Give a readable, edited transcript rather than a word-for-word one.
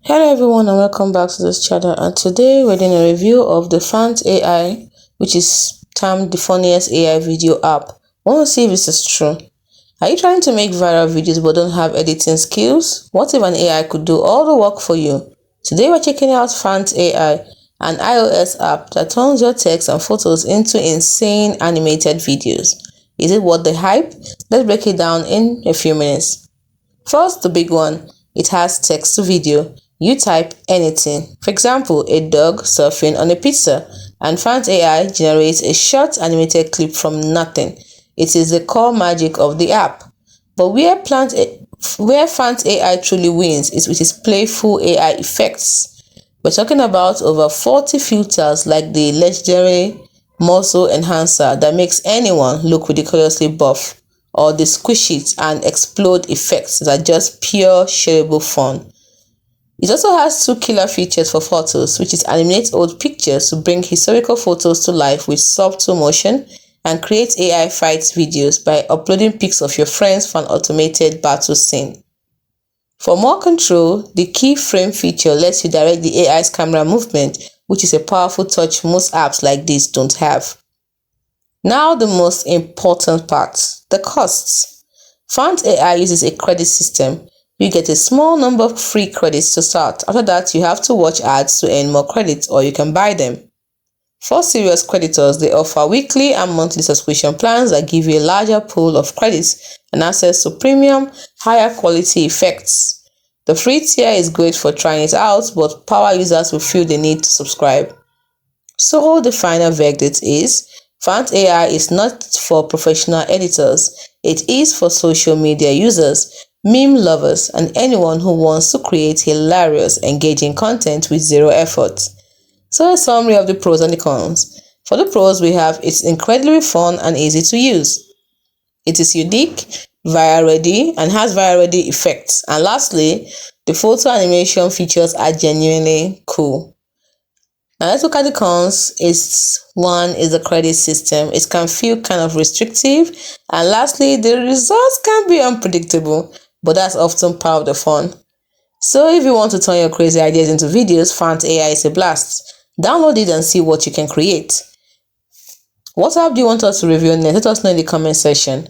Hello everyone and welcome back to this channel, and today we're doing a review of the Phant AI, which is termed the funniest AI video app. I want to see if this is true. Are you trying to make viral videos but don't have editing skills? What if an AI could do all the work for you? Today we're checking out Phant AI, an iOS app that turns your text and photos into insane animated videos. Is it worth the hype? Let's break it down in a few minutes. First, the big one. It has text to video. You type anything, for example, a dog surfing on a pizza, and Phant AI generates a short animated clip from nothing. It is the core magic of the app. But where Phant AI truly wins is with its playful AI effects. We're talking about over 40 filters like the legendary muscle enhancer that makes anyone look ridiculously buff, or the squish it and explode effects that are just pure shareable fun. It also has two killer features for photos, which is animate old pictures to bring historical photos to life with subtle motion, and create AI fight videos by uploading pics of your friends for an automated battle scene. For more control, the keyframe feature lets you direct the AI's camera movement, which is a powerful touch most apps like this don't have. Now the most important part, the costs. Phant AI uses a credit system. You get a small number of free credits to start. After that, you have to watch ads to earn more credits, or you can buy them. For serious creditors, they offer weekly and monthly subscription plans that give you a larger pool of credits and access to premium, higher quality effects. The free tier is great for trying it out, but power users will feel the need to subscribe. So the final verdict is, Phant AI is not for professional editors. It is for social media users, meme lovers, and anyone who wants to create hilarious, engaging content with zero effort. So a summary of the pros and the cons. For the pros, we have it's incredibly fun and easy to use. It is unique, viral ready, and has viral ready effects. And lastly, the photo animation features are genuinely cool. Now let's look at the cons. One is the credit system. It can feel kind of restrictive. And lastly, the results can be unpredictable, but that's often part of the fun. So if you want to turn your crazy ideas into videos, Phant AI is a blast. Download it and see what you can create. What app do you want us to review next? Let us know in the comment section.